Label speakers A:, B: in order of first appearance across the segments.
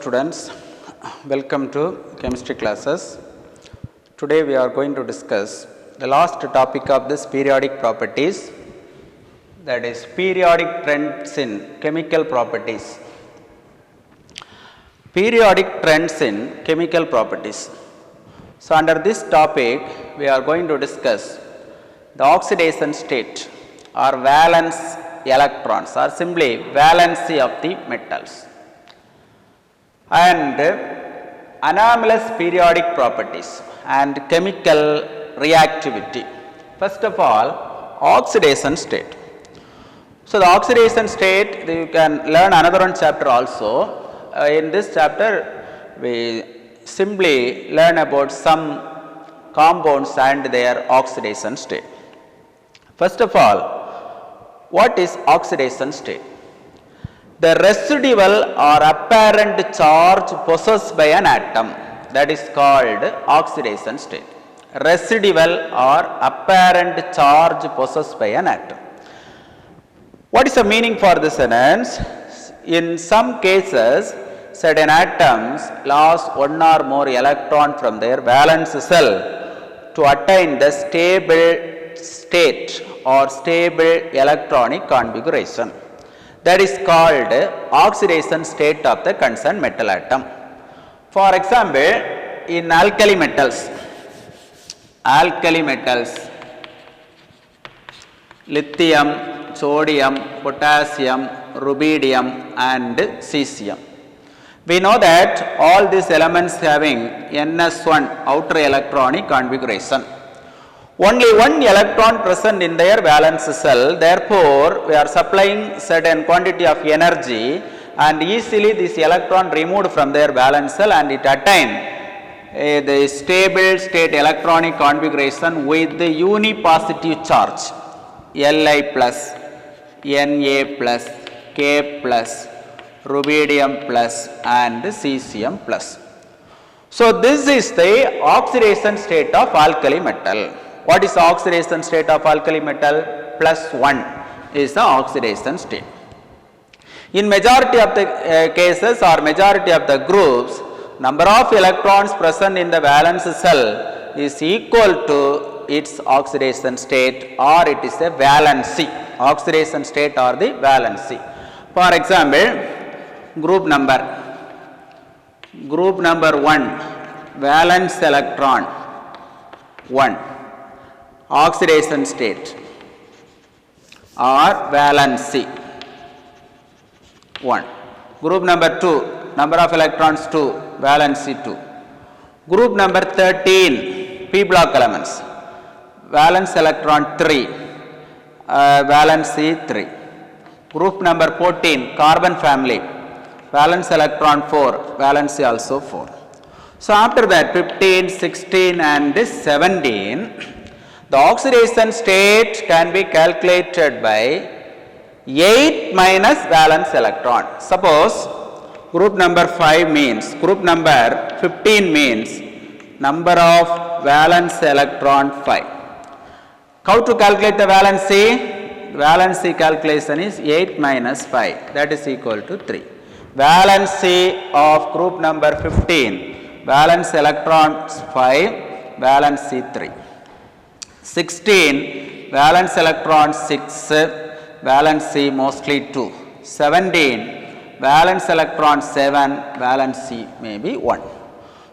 A: students, welcome to chemistry classes. Today we are going to discuss the last topic of this periodic properties, that is periodic trends in chemical properties. Periodic trends in chemical properties. So under this topic we are going to discuss the oxidation state or valence electrons or simply valency of the metals, and anomalous periodic properties and chemical reactivity. First of all, oxidation state. So the oxidation state, you can learn another one chapter also. In this chapter we simply learn about some compounds and their oxidation state. First of all, what is oxidation state? The residual or apparent charge possessed by an atom, that is called oxidation state. Residual or apparent charge possessed by an atom. What is the meaning for this sentence? In some cases, certain atoms lost one or more electron from their valence cell to attain the stable state or stable electronic configuration. That is called oxidation state of the concerned metal atom. For example, in alkali metals, lithium, sodium, potassium, rubidium and cesium. We know that all these elements having NS1 outer electronic configuration. Only one electron present in their valence cell, therefore we are supplying certain quantity of energy and easily this electron removed from their valence cell and it attain the stable state electronic configuration with the unipositive charge Li plus, Na plus, K plus, rubidium plus and cesium plus. So this is the oxidation state of alkali metal. What is the oxidation state of alkali metal? Plus 1 is the oxidation state. In majority of the cases or majority of the groups, number of electrons present in the valence cell is equal to its oxidation state, or it is a valency. Oxidation state or the valency. For example, group number 1, valence electron 1, oxidation state or valency 1. Group number 2, number of electrons 2, valency 2. Group number 13, p block elements, valence electron 3, valency 3. Group number 14, carbon family, valence electron 4, valency also 4. So after that 15, 16 and 17, the oxidation state can be calculated by 8 minus valence electron. Suppose group number 5 means, group number 15 means number of valence electron 5. How to calculate the valency? Valency calculation is 8 minus 5, that is equal to 3. Valency of group number 15, valence electrons 5, valency 3. 16, valence electron 6, valency mostly 2. 17, valence electron 7, valency maybe 1.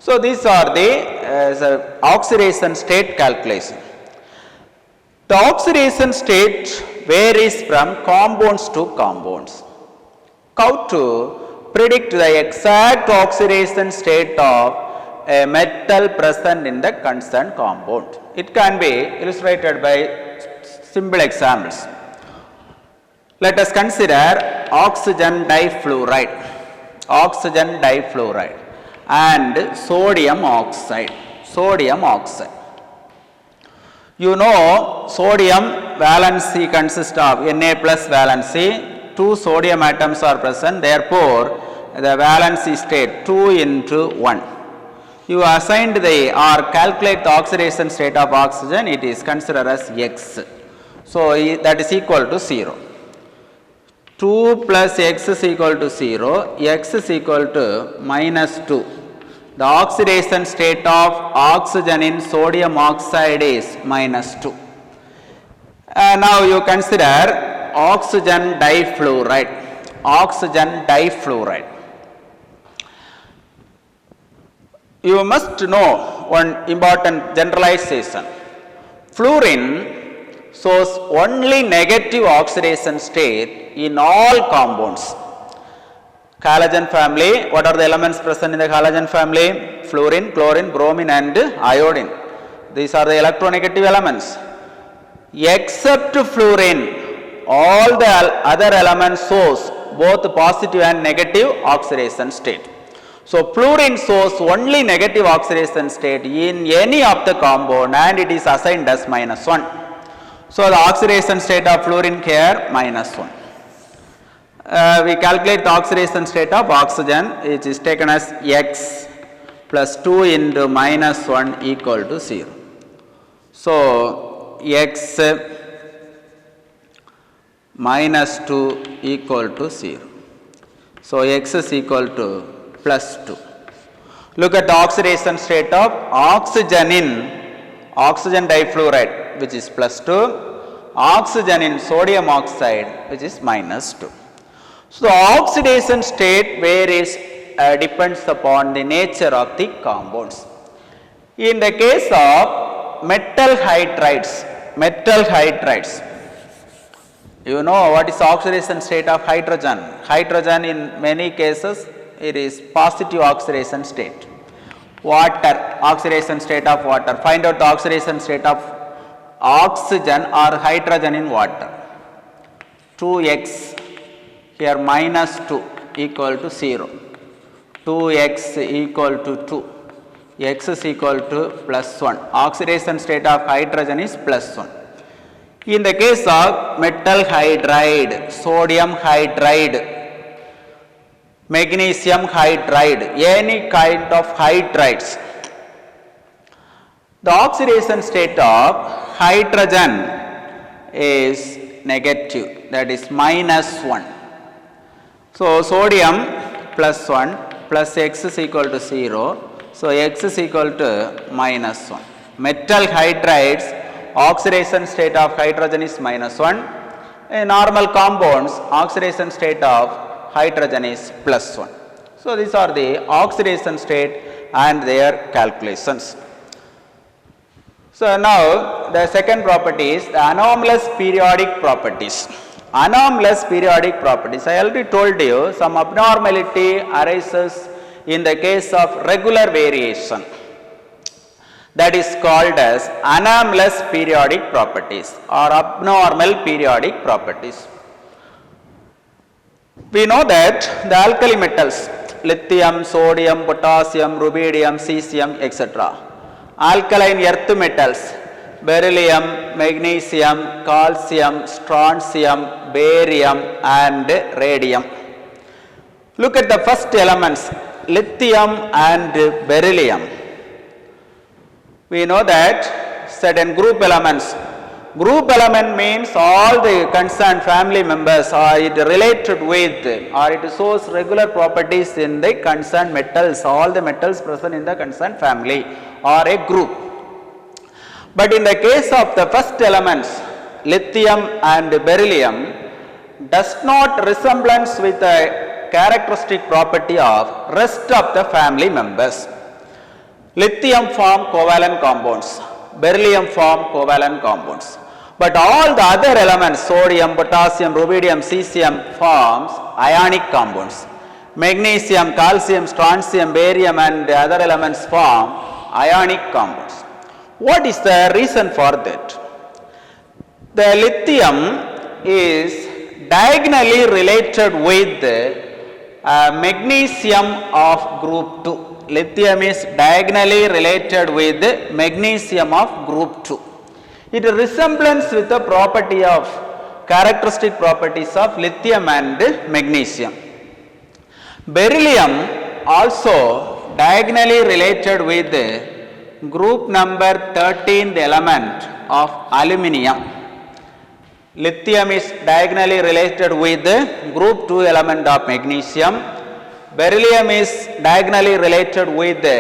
A: So these are the oxidation state calculation. The oxidation state varies from compounds to compounds. How to predict the exact oxidation state of a metal present in the concerned compound? It can be illustrated by simple examples. Let us consider oxygen difluoride and sodium oxide. You know sodium valency consists of Na plus valency, 2 sodium atoms are present, therefore the valency state 2 into 1. You assigned the or calculate the oxidation state of oxygen, it is considered as X. So that is equal to 0. 2 plus x is equal to 0, x is equal to minus 2. The oxidation state of oxygen in sodium oxide is minus 2. Now you consider oxygen difluoride. Oxygen difluoride. You must know one important generalization. Fluorine shows only negative oxidation state in all compounds. Halogen family, what are the elements present in the halogen family? Fluorine, chlorine, bromine and iodine. These are the electronegative elements. Except fluorine, all the other elements shows both positive and negative oxidation state. So fluorine shows only negative oxidation state in any of the compound and it is assigned as minus 1. So the oxidation state of fluorine here minus 1. We calculate the oxidation state of oxygen, which is taken as x plus 2 into minus 1 equal to 0. So x minus 2 equal to 0. So x is equal to plus 2. Look at the oxidation state of oxygen in oxygen difluoride, which is plus 2, oxygen in sodium oxide, which is minus 2. So the oxidation state varies depends upon the nature of the compounds. In the case of metal hydrides, you know what is the oxidation state of hydrogen? Hydrogen in many cases it is positive oxidation state. Water, oxidation state of water. Find out the oxidation state of oxygen or hydrogen in water. 2x here minus 2 equal to 0. 2x equal to 2. X is equal to plus 1. Oxidation state of hydrogen is plus 1. In the case of metal hydride, sodium hydride, magnesium hydride, any kind of hydrides, the oxidation state of hydrogen is negative, that is minus 1. So sodium plus 1 plus x is equal to 0. So x is equal to minus 1. Metal hydrides, oxidation state of hydrogen is minus 1. In normal compounds, oxidation state of hydrogen is plus 1. So these are the oxidation state and their calculations. So now the second property is the anomalous periodic properties. Anomalous periodic properties. I already told you some abnormality arises in the case of regular variation. That is called as anomalous periodic properties or abnormal periodic properties. We know that the alkali metals, lithium, sodium, potassium, rubidium, cesium, etc. Alkaline earth metals, beryllium, magnesium, calcium, strontium, barium and radium. Look at the first elements, lithium and beryllium. We know that certain group elements. Group element means all the concerned family members are it related with or it shows regular properties in the concerned metals, all the metals present in the concerned family or a group. But in the case of the first elements, lithium and beryllium does not resemblance with a characteristic property of rest of the family members. Lithium form covalent compounds, beryllium form covalent compounds. But all the other elements, sodium, potassium, rubidium, cesium forms ionic compounds. Magnesium, calcium, strontium, barium and the other elements form ionic compounds. What is the reason for that? The lithium is diagonally related with magnesium of group 2. Lithium is diagonally related with magnesium of group 2. It resemblance with the property of characteristic properties of lithium and magnesium. Beryllium also diagonally related with group number 13th element of aluminium. Lithium is diagonally related with the group 2 element of magnesium. Beryllium is diagonally related with the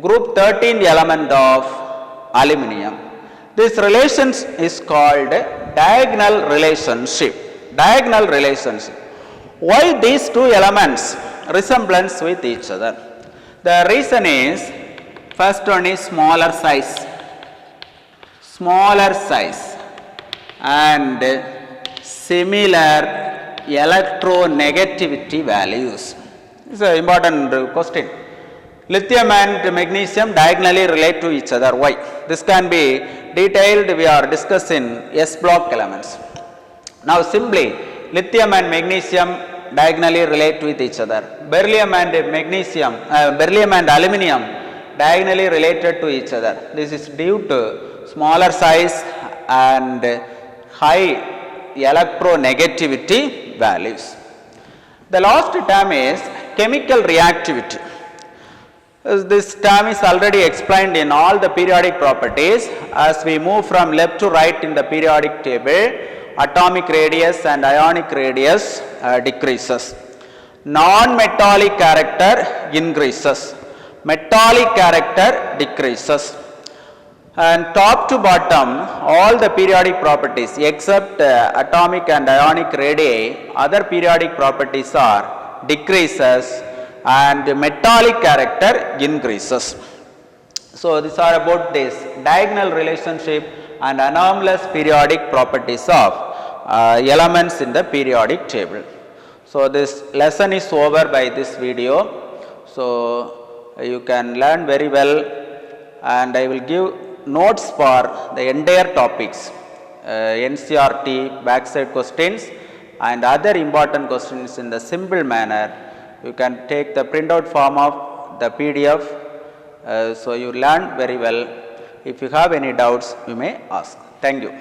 A: group 13 element of aluminum. This relation is called diagonal relationship. Diagonal relationship. Why these two elements resemblance with each other? The reason is, first one is smaller size and similar electronegativity values. This is an important question. Lithium and magnesium diagonally relate to each other. Why? This can be detailed. We are discussing S block elements. Now simply lithium and magnesium diagonally relate with each other. Beryllium and aluminum diagonally related to each other. This is due to smaller size and high electronegativity values. The last term is chemical reactivity. This term is already explained in all the periodic properties. As we move from left to right in the periodic table, atomic radius and ionic radius decreases. Non-metallic character increases. Metallic character decreases. And top to bottom, all the periodic properties except atomic and ionic radii, other periodic properties are decreases and metallic character increases. So these are about this diagonal relationship and anomalous periodic properties of elements in the periodic table. So this lesson is over by this video. So you can learn very well, and I will give notes for the entire topics, NCERT backside questions and other important questions in the simple manner. You can take the printout form of the PDF, so you learn very well. If you have any doubts, you may ask. Thank you.